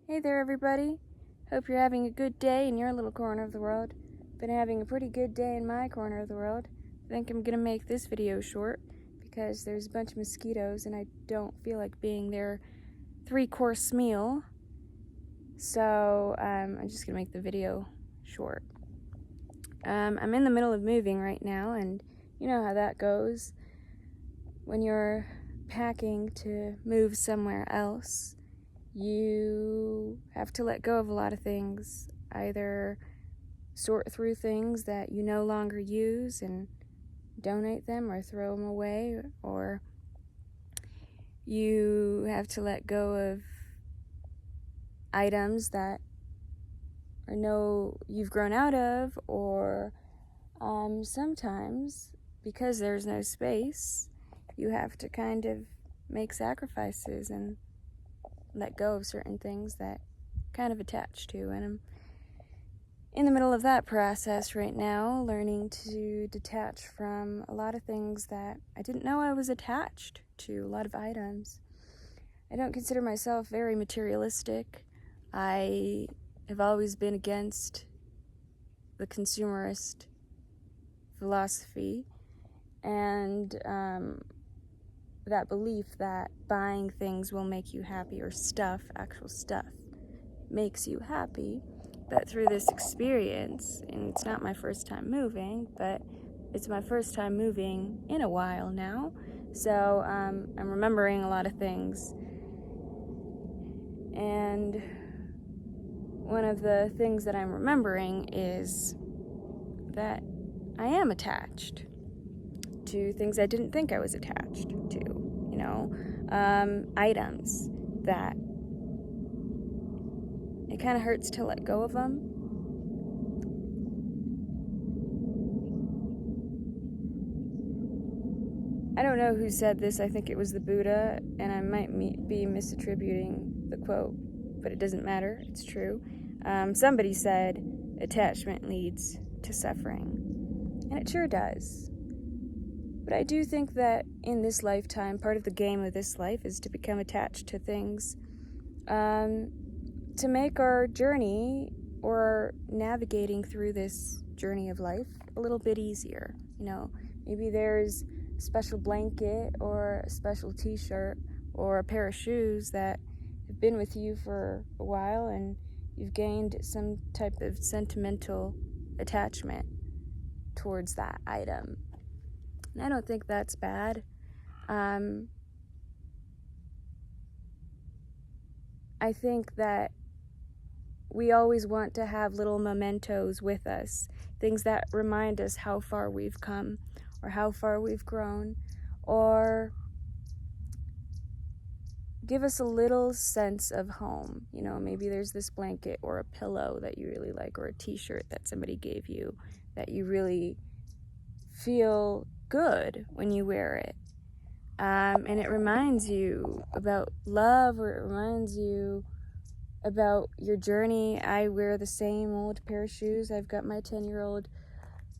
Hey there, everybody. Hope you're having a good day in your little corner of the world. Been having a pretty good day in my corner of the world. I think I'm gonna make this video short because there's a bunch of mosquitoes and I don't feel like being their 3-course meal. So I'm just gonna make the video short. I'm in the middle of moving right now, and you know how that goes when you're packing to move somewhere else. You have to let go of a lot of things, either sort through things that you no longer use and donate them or throw them away, or you have to let go of items that you've grown out of, or sometimes because there's no space, you have to kind of make sacrifices and let go of certain things that kind of attach to. And I'm in the middle of that process right now, learning to detach from a lot of things that I didn't know I was attached to, a lot of items. I don't consider myself very materialistic. I have always been against the consumerist philosophy and that belief that buying things will make you happy, or actual stuff, makes you happy. But through this experience, and it's not my first time moving, but it's my first time moving in a while now, so I'm remembering a lot of things. And one of the things that I'm remembering is that I am attached to things I didn't think I was attached to, items that it kind of hurts to let go of them. I don't know who said this. I think it was the Buddha, and I might be misattributing the quote, but it doesn't matter. It's true. Somebody said attachment leads to suffering, and it sure does. But I do think that in this lifetime, part of the game of this life is to become attached to things, to make our journey or navigating through this journey of life a little bit easier. Maybe there's a special blanket or a special t-shirt or a pair of shoes that have been with you for a while, and you've gained some type of sentimental attachment towards that item. And I don't think that's bad. I think that we always want to have little mementos with us, things that remind us how far we've come, or how far we've grown, or give us a little sense of home. Maybe there's this blanket or a pillow that you really like, or a t-shirt that somebody gave you that you really feel good when you wear it. And it reminds you about love, or it reminds you about your journey. I wear the same old pair of shoes. I've got my 10-year-old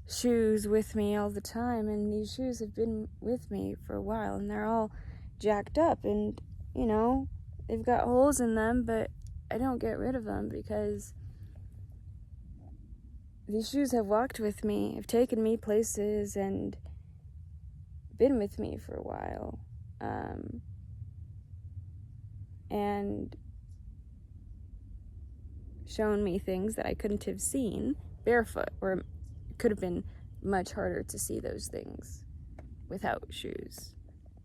shoes with me all the time, and these shoes have been with me for a while, and they're all jacked up, and they've got holes in them, but I don't get rid of them because these shoes have walked with me, have taken me places, and been with me for a while, and shown me things that I couldn't have seen barefoot, or it could have been much harder to see those things without shoes,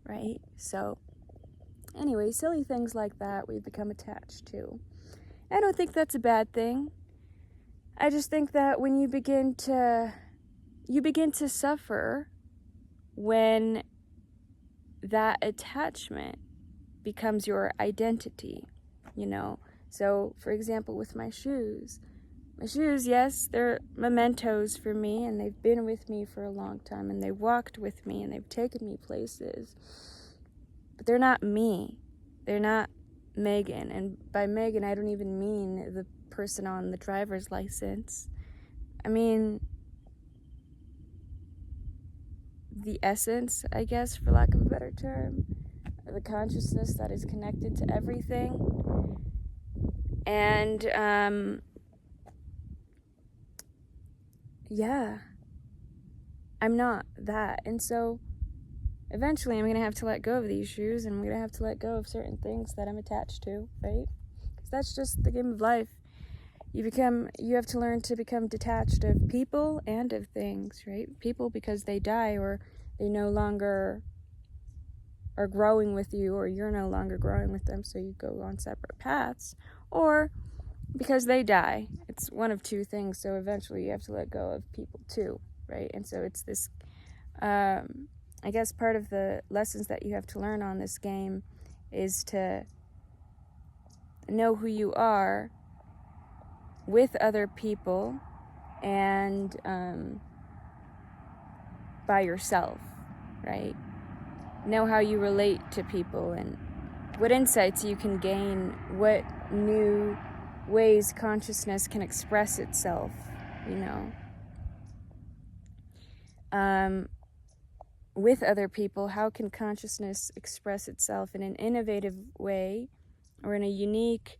right? So anyway, silly things like that we become attached to. I don't think that's a bad thing. I just think that when you begin to suffer when that attachment becomes your identity, So, for example, with my shoes, yes, they're mementos for me, and they've been with me for a long time, and they walked with me, and they've taken me places. But they're not me. They're not Megan. And by Megan, I don't even mean the person on the driver's license. I mean the essence, I guess, for lack of a better term, the consciousness that is connected to everything. And, yeah, I'm not that. And so eventually I'm going to have to let go of these shoes, and I'm going to have to let go of certain things that I'm attached to, right? Because that's just the game of life. You have to learn to become detached of people and of things, right? People because they die, or they no longer are growing with you, or you're no longer growing with them, so you go on separate paths, or because they die. It's one of two things, so eventually you have to let go of people too, right? And so it's this, I guess part of the lessons that you have to learn on this game is to know who you are with other people and by yourself, right? Know how you relate to people and what insights you can gain, what new ways consciousness can express itself, you know. With other people, how can consciousness express itself in an innovative way, or in a unique,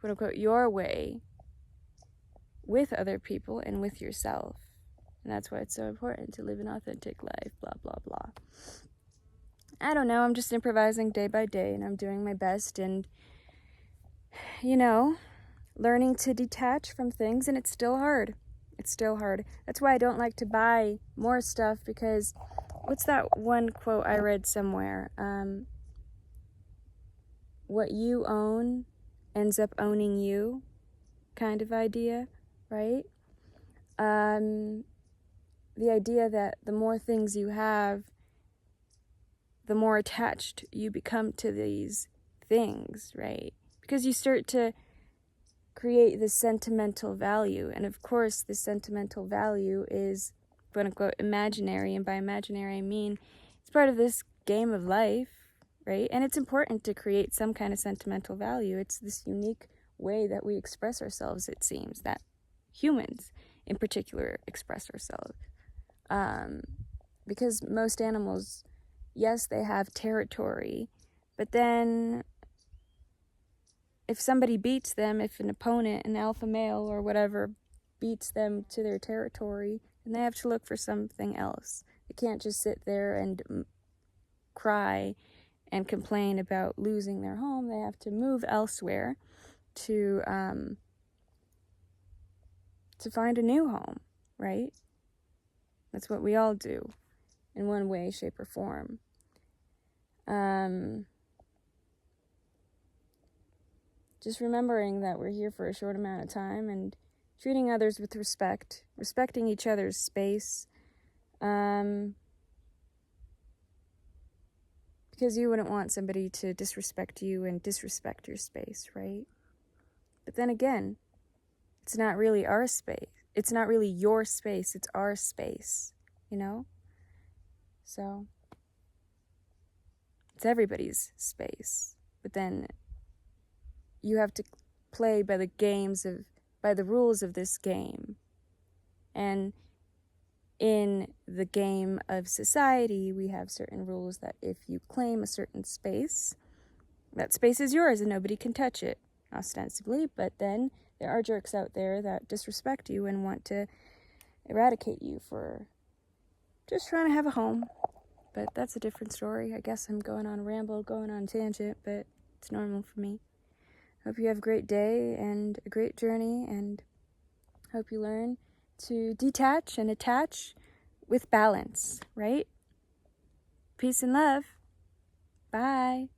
quote unquote, your way, with other people and with yourself. And that's why it's so important to live an authentic life, blah, blah, blah. I don't know, I'm just improvising day by day, and I'm doing my best, and, you know, learning to detach from things, and it's still hard. It's still hard. That's why I don't like to buy more stuff, because what's that one quote I read somewhere? What you own ends up owning you, kind of idea, right? The idea that the more things you have, the more attached you become to these things, right? Because you start to create this sentimental value. And of course, this sentimental value is, quote unquote, imaginary. And by imaginary, I mean it's part of this game of life, right? And it's important to create some kind of sentimental value. It's this unique way that we express ourselves, it seems, that humans in particular express ourselves. Because most animals, yes, they have territory, but then if somebody beats them, if an opponent, an alpha male or whatever, beats them to their territory, then they have to look for something else. They can't just sit there and cry and complain about losing their home. They have to move elsewhere to find a new home, right? That's what we all do in one way, shape, or form. Just remembering that we're here for a short amount of time, and treating others with respect, respecting each other's space, because you wouldn't want somebody to disrespect you and disrespect your space, right? But then again, it's not really our space. It's not really your space, it's our space, you know? So, it's everybody's space. But then you have to play by the rules of this game. And in the game of society, we have certain rules that if you claim a certain space, that space is yours and nobody can touch it, ostensibly. But then there are jerks out there that disrespect you and want to eradicate you for just trying to have a home. But that's a different story. I guess I'm going on a ramble, going on a tangent, but it's normal for me. Hope you have a great day and a great journey, and hope you learn to detach and attach with balance, right? Peace and love. Bye.